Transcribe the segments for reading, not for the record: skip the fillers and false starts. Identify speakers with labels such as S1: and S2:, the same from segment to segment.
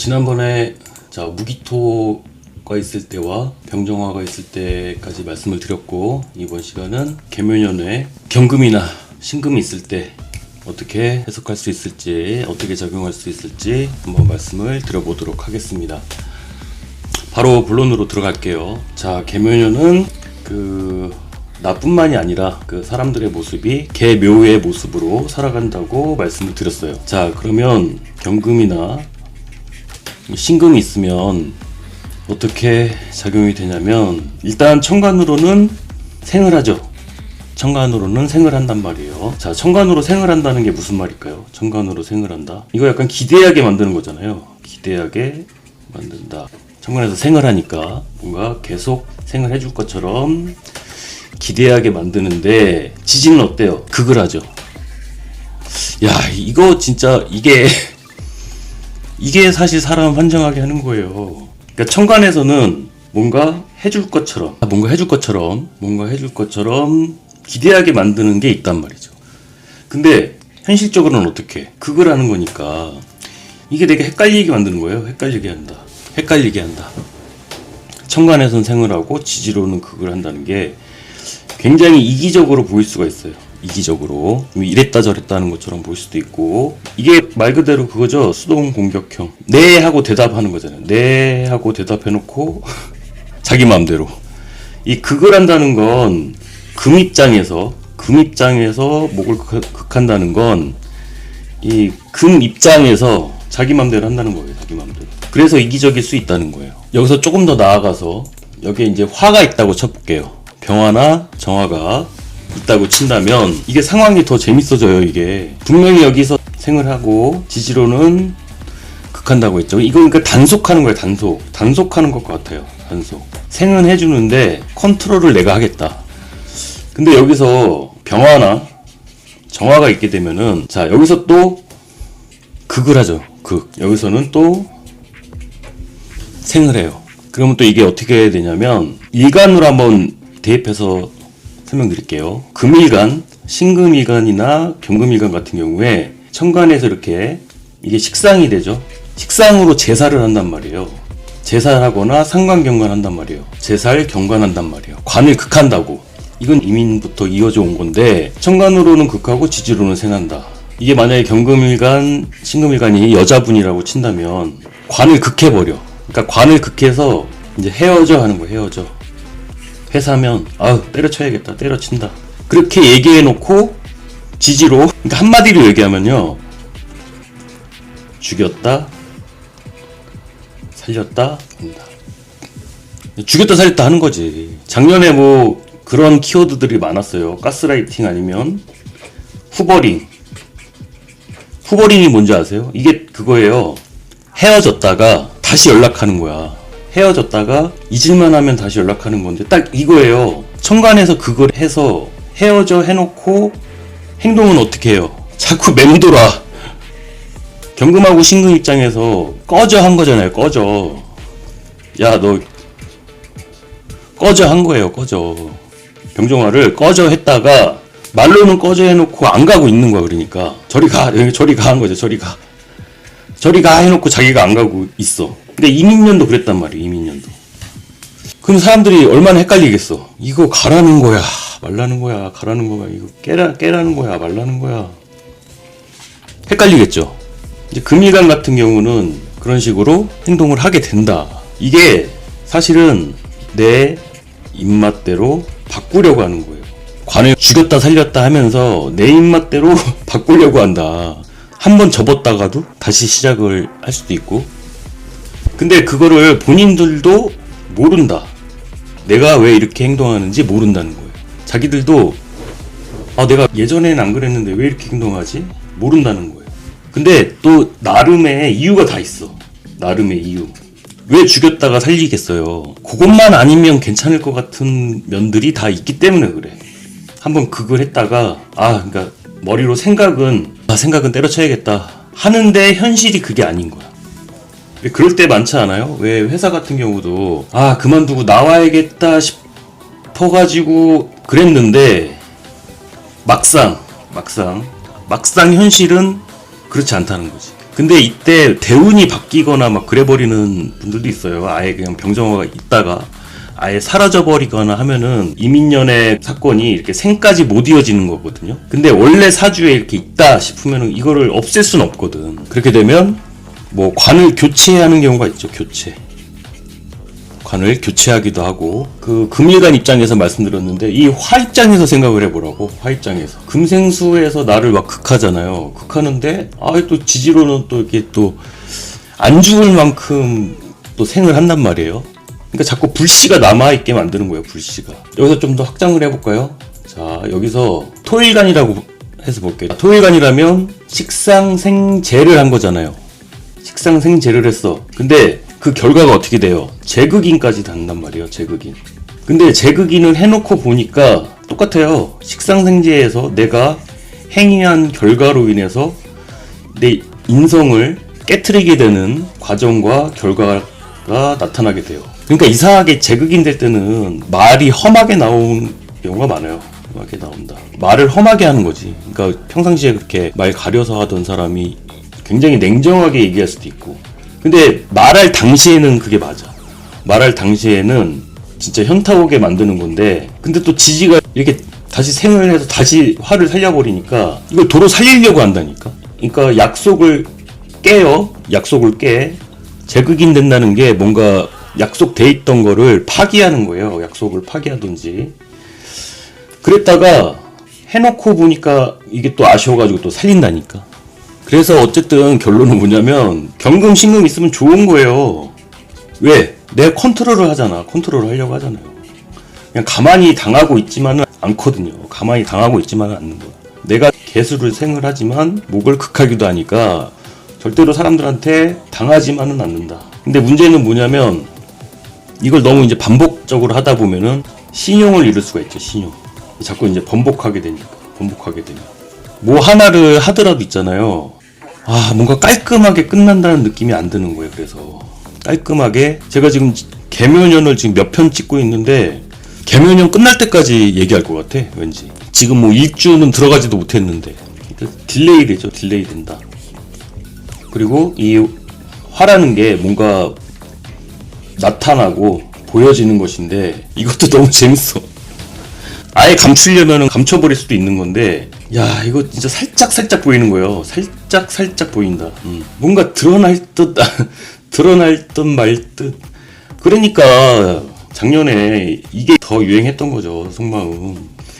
S1: 지난번에 무기토가 있을 때와 병정화가 있을 때까지 말씀을 드렸고, 이번 시간은 계묘년에 경금이나 신금이 있을 때 어떻게 해석할 수 있을지, 어떻게 작용할 수 있을지 한번 말씀을 드려보도록 하겠습니다. 바로 본론으로 들어갈게요. 계묘년은 나뿐만이 아니라 사람들의 모습이 계묘의 모습으로 살아간다고 말씀을 드렸어요. 그러면 경금이나 신금이 있으면 어떻게 작용이 되냐면, 일단 천간으로는 생을 하죠. 천간으로는 생을 한단 말이에요. 천간으로 생을 한다는 게 무슨 말일까요? 천간으로 생을 한다. 이거 약간 기대하게 만드는 거잖아요. 기대하게 만든다. 천간에서 생을 하니까 뭔가 계속 생을 해줄 것처럼 기대하게 만드는데, 지지는 어때요? 극을 하죠. 이거 진짜 이게 사실 사람 환장하게 하는 거예요. 그러니까 천간에서는 뭔가 해줄 것처럼 기대하게 만드는 게 있단 말이죠. 근데 현실적으로는 어떻게? 극을 하는 거니까 이게 되게 헷갈리게 만드는 거예요. 헷갈리게 한다. 천간에서는 생을 하고 지지로는 극을 한다는 게 굉장히 이기적으로 보일 수가 있어요. 이기적으로 이랬다 저랬다 하는 것처럼 보일 수도 있고, 이게 말 그대로 그거죠. 수동 공격형. 네 하고 대답하는 거잖아요. 네 하고 대답해놓고 자기 마음대로. 이 극을 한다는 건 금 입장에서 목을 극한다는 건 이 금 입장에서 자기 마음대로 한다는 거예요. 자기 마음대로. 그래서 이기적일 수 있다는 거예요. 여기서 조금 더 나아가서 여기에 이제 화가 있다고 쳐볼게요. 병화나 정화가 있다고 친다면 이게 상황이 더 재밌어져요. 이게 분명히 여기서 생을 하고 지지로는 극한다고 했죠. 이거 그러니까 단속하는 거예요. 단속하는 것 같아요. 단속. 생은 해주는데 컨트롤을 내가 하겠다. 근데 여기서 병화나 정화가 있게 되면은 여기서 또 극을 하죠. 여기서는 또 생을 해요. 그러면 또 이게 어떻게 되냐면, 일간으로 한번 대입해서 설명드릴게요. 금일간, 신금일간이나 경금일간 같은 경우에 천간에서 이렇게 이게 식상이 되죠. 식상으로 제사를 한단 말이에요. 제사를 하거나 상관경관 한단 말이에요. 제사를 경관한단 말이에요. 관을 극한다고. 이건 이민부터 이어져 온 건데, 천간으로는 극하고 지지로는 생한다. 이게 만약에 경금일간, 신금일간이 여자분이라고 친다면 관을 극해버려. 그러니까 관을 극해서 이제 헤어져 하는 거예요. 헤어져. 회사면 때려쳐야겠다, 때려친다, 그렇게 얘기해놓고 지지로, 그러니까 한마디로 얘기하면요, 죽였다 살렸다 한다. 죽였다 살렸다 하는 거지. 작년에 뭐 그런 키워드들이 많았어요. 가스라이팅 아니면 후버링. 후버링이 뭔지 아세요? 이게 그거예요. 헤어졌다가 다시 연락하는 거야. 헤어졌다가 잊을만 하면 다시 연락하는 건데 딱 이거예요. 천간에서 그걸 해서 헤어져 해놓고 행동은 어떻게 해요? 자꾸 맴돌아. 경금하고 신금 입장에서 꺼져 한 거잖아요. 꺼져. 너 꺼져 한 거예요. 꺼져. 병정화를 꺼져 했다가 말로는 꺼져 해놓고 안 가고 있는 거야. 그러니까 저리 가 한 거죠. 저리 가 해놓고 자기가 안 가고 있어. 근데 이민년도 그랬단 말이에요. 이민년도. 그럼 사람들이 얼마나 헷갈리겠어. 이거 가라는 거야, 말라는 거야, 가라는 거야, 이거 깨라는 거야, 말라는 거야. 헷갈리겠죠. 이제 금일간 같은 경우는 그런 식으로 행동을 하게 된다. 이게 사실은 내 입맛대로 바꾸려고 하는 거예요. 관을 죽였다 살렸다 하면서 내 입맛대로 바꾸려고 한다. 한번 접었다가도 다시 시작을 할 수도 있고. 근데 그거를 본인들도 모른다. 내가 왜 이렇게 행동하는지 모른다는 거예요. 자기들도 내가 예전에는 안 그랬는데 왜 이렇게 행동하지? 모른다는 거예요. 근데 또 나름의 이유가 다 있어. 나름의 이유. 왜 죽였다가 살리겠어요? 그것만 아니면 괜찮을 것 같은 면들이 다 있기 때문에 그래. 한번 그걸 했다가 그러니까 머리로 생각은 때려쳐야겠다 하는데 현실이 그게 아닌 거야. 그럴 때 많지 않아요? 왜 회사 같은 경우도 그만두고 나와야겠다 싶어가지고 그랬는데 막상 현실은 그렇지 않다는 거지. 근데 이때 대운이 바뀌거나 막 그래버리는 분들도 있어요. 아예 그냥 병정화가 있다가 아예 사라져버리거나 하면은 이민년의 사건이 이렇게 생까지 못 이어지는 거거든요. 근데 원래 사주에 이렇게 있다 싶으면은 이거를 없앨 수는 없거든. 그렇게 되면 뭐 관을 교체하는 경우가 있죠. 관을 교체하기도 하고, 그 금일간 입장에서 말씀드렸는데 이 화 입장에서 생각을 해보라고. 화 입장에서 금생수에서 나를 막 극하잖아요. 극하는데 또 지지로는 또 이렇게 또 안 죽을 만큼 또 생을 한단 말이에요. 그러니까 자꾸 불씨가 남아있게 만드는 거예요. 불씨가. 여기서 좀 더 확장을 해볼까요? 자, 여기서 토일간이라고 해서 볼게요. 토일간이라면 식상생재를 한 거잖아요. 식상생재를 했어. 근데 그 결과가 어떻게 돼요? 재극인까지 단단 말이에요. 재극인. 근데 재극인을 해놓고 보니까 똑같아요. 식상생재에서 내가 행위한 결과로 인해서 내 인성을 깨트리게 되는 과정과 결과가 나타나게 돼요. 그러니까 이상하게 재극인 될 때는 말이 험하게 나오는 경우가 많아요. 험하게 나온다. 말을 험하게 하는 거지. 그러니까 평상시에 그렇게 말 가려서 하던 사람이 굉장히 냉정하게 얘기할 수도 있고, 근데 말할 당시에는 그게 맞아. 말할 당시에는 진짜 현타 오게 만드는 건데, 근데 또 지지가 이렇게 다시 생을 해서 다시 화를 살려버리니까 이걸 도로 살리려고 한다니까. 그러니까 약속을 깨요. 약속을 깨. 재극인 된다는 게 뭔가 약속돼 있던 거를 파기하는 거예요. 약속을 파기하든지. 그랬다가 해놓고 보니까 이게 또 아쉬워가지고 또 살린다니까. 그래서 어쨌든 결론은 뭐냐면 경금 신금 있으면 좋은 거예요. 왜? 내가 컨트롤을 하잖아. 컨트롤을 하려고 하잖아요. 그냥 가만히 당하고 있지만은 않거든요. 가만히 당하고 있지만은 않는 거야. 내가 개수를 생을 하지만 목을 극하기도 하니까 절대로 사람들한테 당하지만은 않는다. 근데 문제는 뭐냐면 이걸 너무 이제 반복적으로 하다 보면은 신용을 잃을 수가 있죠. 신용. 자꾸 이제 번복하게 되니까. 뭐 하나를 하더라도 있잖아요. 뭔가 깔끔하게 끝난다는 느낌이 안 드는 거예요. 그래서 깔끔하게 제가 지금 개묘년을 지금 몇 편 찍고 있는데 개묘년 끝날 때까지 얘기할 것 같아. 왠지 지금 뭐 일주는 들어가지도 못했는데 딜레이 되죠. 딜레이 된다. 그리고 이 화라는 게 뭔가 나타나고 보여지는 것인데 이것도 너무 재밌어. 아예 감추려면 감춰버릴 수도 있는 건데, 야, 이거 진짜 살짝 보이는 거예요. 살짝 보인다. 뭔가 드러날 듯 말 듯. 그러니까 작년에 이게 더 유행했던 거죠. 속마음.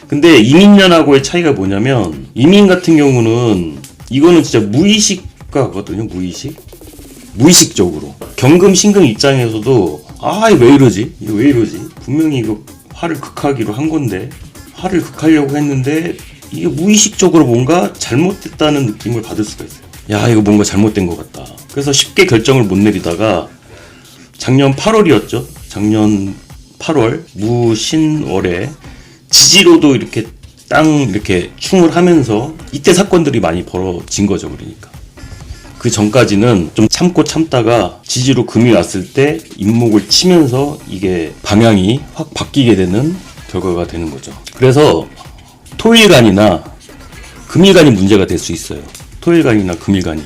S1: 근데 이민년하고의 차이가 뭐냐면, 이민 같은 경우는 이거는 진짜 무의식가거든요. 무의식적으로. 경금 신금 입장에서도 이거 왜 이러지? 분명히 이거 화를 극하기로 한 건데, 화를 극하려고 했는데 이게 무의식적으로 뭔가 잘못됐다는 느낌을 받을 수가 있어요. 야, 이거 뭔가 잘못된 것 같다. 그래서 쉽게 결정을 못 내리다가 작년 8월이었죠. 작년 8월 무신월에 지지로도 이렇게 이렇게 충을 하면서 이때 사건들이 많이 벌어진 거죠. 그러니까 그 전까지는 좀 참다가 지지로 금이 왔을 때 인목을 치면서 이게 방향이 확 바뀌게 되는 결과가 되는 거죠. 그래서 토일간이나 금일간이 문제가 될 수 있어요. 토일간이나 금일간이.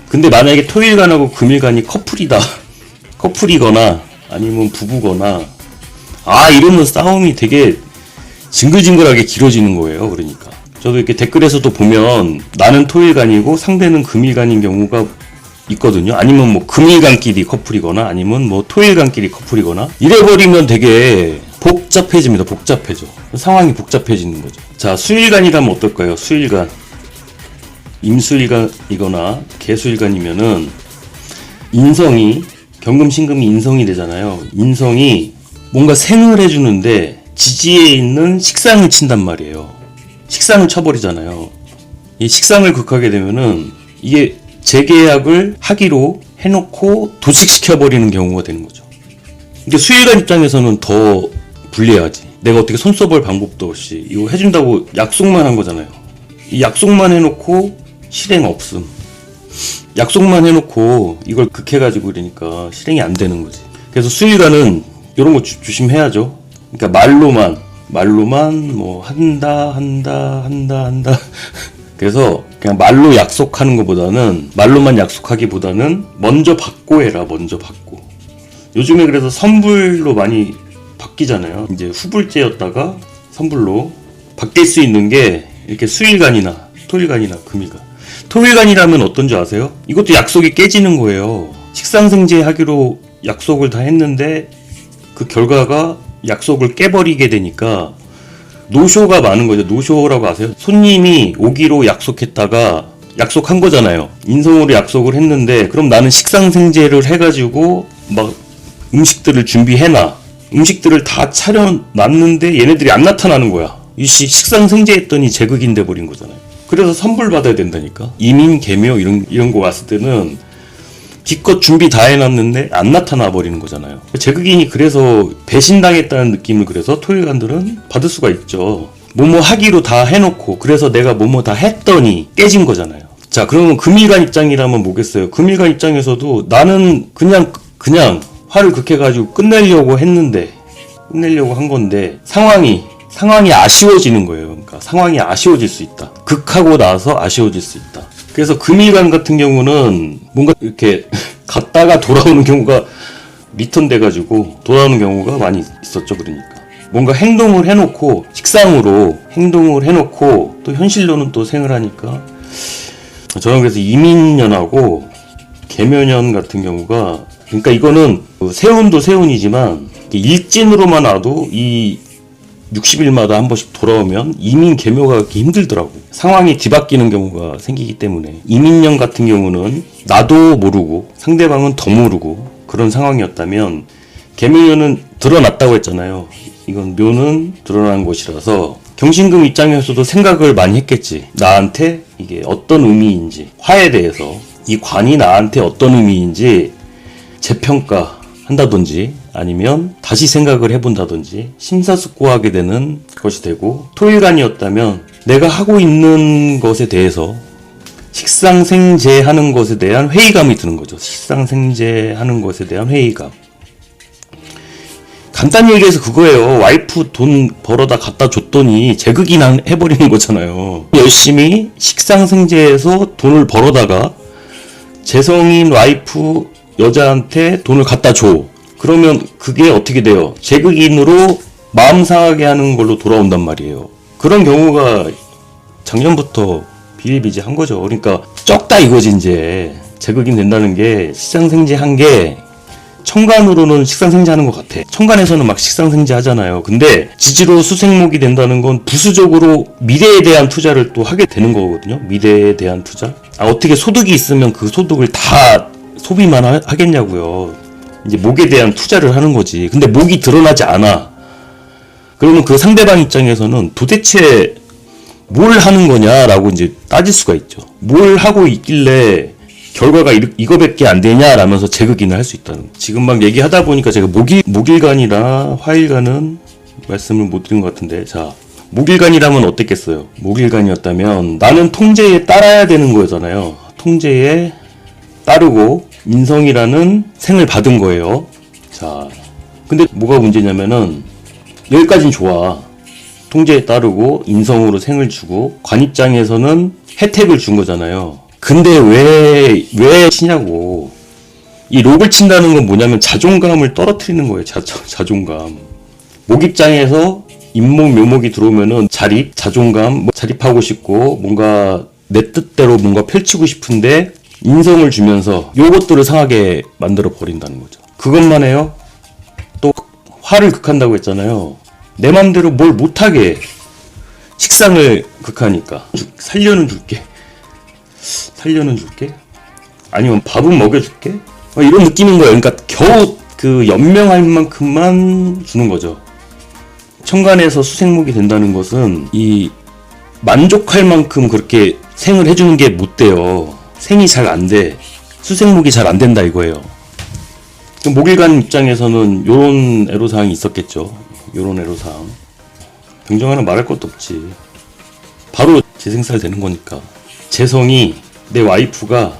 S1: 근데 만약에 토일간하고 금일간이 커플이거나 아니면 부부거나 이러면 싸움이 되게 징글징글하게 길어지는 거예요. 그러니까 저도 이렇게 댓글에서도 보면 나는 토일간이고 상대는 금일간인 경우가 있거든요. 아니면 뭐 금일간끼리 커플이거나 아니면 뭐 토일간끼리 커플이거나 이래버리면 되게 복잡해져. 상황이 복잡해지는 거죠. 자, 수일간이라면 어떨까요? 수일간. 임수일간이거나 개수일간이면은 인성이 경금 신금이 인성이 되잖아요. 인성이 뭔가 생을 해주는데 지지에 있는 식상을 친단 말이에요. 식상을 쳐버리잖아요. 이 식상을 극하게 되면은 이게 재계약을 하기로 해놓고 도식시켜버리는 경우가 되는 거죠. 근데 수일간 입장에서는 더 불리하지. 내가 어떻게 손 써볼 방법도 없이 이거 해준다고 약속만 한 거잖아요. 이 약속만 해놓고 실행 없음. 약속만 해놓고 이걸 극해가지고 그러니까 실행이 안 되는 거지. 그래서 수일간은 이런 거 조심해야죠. 그러니까 말로만 뭐 한다. 그래서 그냥 말로 약속하는 것보다는, 말로만 약속하기보다는 먼저 받고 해라. 먼저 받고. 요즘에 그래서 선불로 많이 바뀌잖아요. 이제 후불제였다가 선불로 바뀔 수 있는 게 이렇게 수일간이나 토일간이나 금일간. 토일간이라면 어떤 줄 아세요? 이것도 약속이 깨지는 거예요. 식상생제 하기로 약속을 다 했는데 그 결과가 약속을 깨버리게 되니까 노쇼가 많은 거죠. 노쇼라고 아세요? 손님이 오기로 약속했다가 약속한 거잖아요. 인성으로 약속을 했는데 그럼 나는 식상생제를 해가지고 막 음식들을 준비해놔. 음식들을 다 차려놨는데 얘네들이 안 나타나는 거야. 이씨 식상생제 했더니 제극인 돼버린 거잖아요. 그래서 선불 받아야 된다니까. 이민, 계묘 이런 거 왔을 때는 기껏 준비 다 해놨는데 안 나타나 버리는 거잖아요. 제극인이 그래서 배신당했다는 느낌을 그래서 토일간들은 받을 수가 있죠. 뭐뭐 하기로 다 해놓고 그래서 내가 뭐뭐 다 했더니 깨진 거잖아요. 자, 그러면 금일간 입장이라면 뭐겠어요? 금일간 입장에서도 나는 그냥 화를 극해가지고 끝내려고 한 건데 상황이 아쉬워지는 거예요. 그러니까 상황이 아쉬워질 수 있다. 극하고 나서 아쉬워질 수 있다. 그래서 금일간 같은 경우는 뭔가 이렇게 갔다가 돌아오는 경우가 리턴 돼가지고 돌아오는 경우가 많이 있었죠. 그러니까 뭔가 행동을 해놓고 식상으로 행동을 해놓고 또 현실로는 또 생을 하니까 저는 그래서 이민년하고 계묘년 같은 경우가 그러니까 이거는 세운도 세운이지만 일진으로만 와도 이 60일마다 한 번씩 돌아오면 이민 계묘가 그렇게 힘들더라고. 상황이 뒤바뀌는 경우가 생기기 때문에 이민년 같은 경우는 나도 모르고 상대방은 더 모르고 그런 상황이었다면 계묘년은 드러났다고 했잖아요. 이건 묘는 드러난 것이라서 경신금 입장에서도 생각을 많이 했겠지. 나한테 이게 어떤 의미인지, 화에 대해서 이 관이 나한테 어떤 의미인지 재평가 한다든지 아니면 다시 생각을 해본다든지 심사숙고하게 되는 것이 되고, 토일간이었다면 내가 하고 있는 것에 대해서 식상생제하는 것에 대한 회의감이 드는 거죠. 식상생제하는 것에 대한 회의감. 간단히 얘기해서 그거예요. 와이프 돈 벌어다 갖다 줬더니 제극이 해버리는 거잖아요. 열심히 식상생제해서 돈을 벌어다가 재성인 와이프 여자한테 돈을 갖다 줘. 그러면 그게 어떻게 돼요? 제극인으로 마음 상하게 하는 걸로 돌아온단 말이에요. 그런 경우가 작년부터 비일비재한 거죠. 그러니까 적다 이거지. 이제 제극인 된다는 게 식상생제한 게 천간으로는 식상생제하는 것 같아. 천간에서는 막 식상생제 하잖아요. 근데 지지로 수생목이 된다는 건 부수적으로 미래에 대한 투자를 또 하게 되는 거거든요. 미래에 대한 투자. 어떻게 소득이 있으면 그 소득을 다 소비만 하겠냐고요. 이제 목에 대한 투자를 하는 거지. 근데 목이 드러나지 않아. 그러면 그 상대방 입장에서는 도대체 뭘 하는 거냐라고 이제 따질 수가 있죠. 뭘 하고 있길래 결과가 이거밖에 안 되냐라면서 제극인을 할 수 있다는 거. 지금 막 얘기하다 보니까 제가 목일간이라 화일간은 말씀을 못 드린 것 같은데, 자, 목일간이라면 어땠겠어요? 목일간이었다면 나는 통제에 따라야 되는 거잖아요. 통제에 따르고 인성이라는 생을 받은 거예요. 자, 근데 뭐가 문제냐면은 여기까진 좋아. 통제에 따르고 인성으로 생을 주고 관 입장에서는 혜택을 준 거잖아요. 근데 왜 치냐고. 이 록을 친다는 건 뭐냐면 자존감을 떨어뜨리는 거예요. 자존감. 목 입장에서 인목 묘목이 들어오면은 자존감, 자립하고 싶고 뭔가 내 뜻대로 뭔가 펼치고 싶은데 인성을 주면서 요것들을 상하게 만들어 버린다는 거죠. 그것만 해요? 또 화를 극한다고 했잖아요. 내 맘대로 뭘 못하게 해. 식상을 극하니까 살려는 줄게. 아니면 밥은 먹여줄게. 이런 느낌인 거예요. 그러니까 겨우 그 연명할 만큼만 주는 거죠. 천간에서 수생목이 된다는 것은 이 만족할 만큼 그렇게 생을 해주는 게 못 돼요. 생이 잘 안 돼. 수생목이 잘 안 된다 이거예요. 목일간 입장에서는 요런 애로사항이 있었겠죠. 요런 애로사항. 병정하는 말할 것도 없지. 바로 재생살 되는 거니까. 재성이 내 와이프가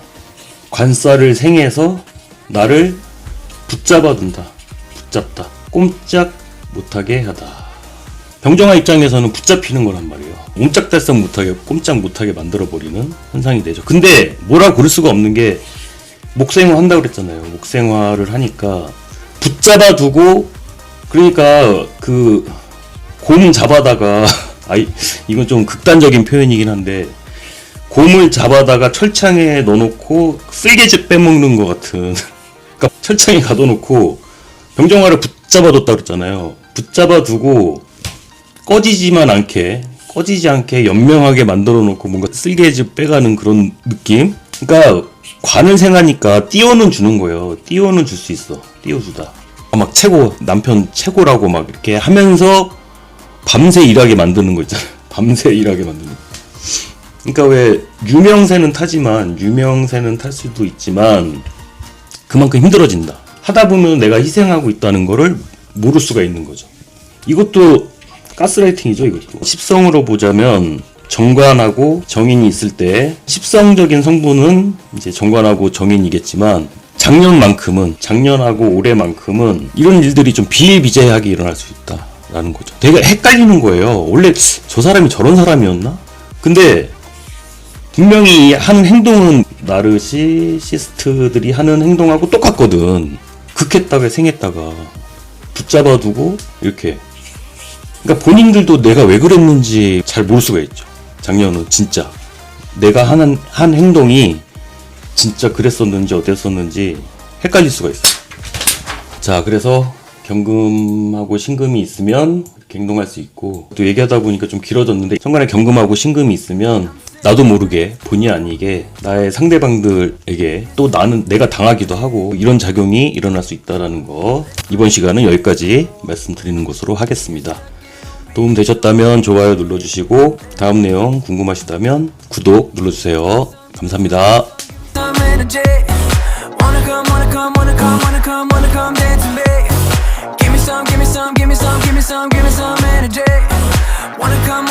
S1: 관살을 생해서 나를 붙잡아 둔다. 붙잡다. 꼼짝 못하게 하다. 병정아 입장에서는 붙잡히는 거란 말이에요. 옴짝달싹 못하게 꼼짝 못하게 만들어버리는 현상이 되죠. 근데 뭐라 고를 수가 없는 게 목생화 한다고 그랬잖아요. 목생화를 하니까 붙잡아두고, 그러니까 그 곰 잡아다가 이건 좀 극단적인 표현이긴 한데, 곰을 잡아다가 철창에 넣어놓고 쓸개즙 빼먹는 것 같은 그러니까 철창에 가둬놓고 병정화를 붙잡아뒀다 그랬잖아요. 붙잡아두고 꺼지지 않게 연명하게 만들어놓고 뭔가 쓸개즙 빼가는 그런 느낌? 그러니까 관을 생하니까 띄워는 주는 거예요. 띄워는 줄 수 있어. 띄워주다. 막 남편 최고라고 막 이렇게 하면서 밤새 일하게 만드는 거 있잖아요. 밤새 일하게 만드는 거. 그러니까 왜 유명세는 탈 수도 있지만 그만큼 힘들어진다. 하다 보면 내가 희생하고 있다는 거를 모를 수가 있는 거죠. 이것도 가스라이팅이죠. 이것도 십성으로 보자면 정관하고 정인이 있을 때 십성적인 성분은 이제 정관하고 정인이겠지만 작년하고 올해만큼은 이런 일들이 좀 비일비재하게 일어날 수 있다라는 거죠. 되게 헷갈리는 거예요. 원래 저 사람이 저런 사람이었나? 근데 분명히 하는 행동은 나르시시스트들이 하는 행동하고 똑같거든. 극했다가 생했다가 붙잡아두고 이렇게. 그러니까 본인들도 내가 왜 그랬는지 잘 모를 수가 있죠. 작년은 진짜 내가 한 행동이 진짜 그랬었는지 어땠었는지 헷갈릴 수가 있어요. 자, 그래서 경금하고 신금이 있으면 이렇게 행동할 수 있고, 또 얘기하다 보니까 좀 길어졌는데, 천간에 경금하고 신금이 있으면 나도 모르게 본의 아니게 나의 상대방들에게 또 내가 당하기도 하고 이런 작용이 일어날 수 있다는 거, 이번 시간은 여기까지 말씀드리는 것으로 하겠습니다. 도움 되셨다면 좋아요 눌러주시고, 다음 내용 궁금하시다면 구독 눌러주세요. 감사합니다. Give me some energy. Wanna come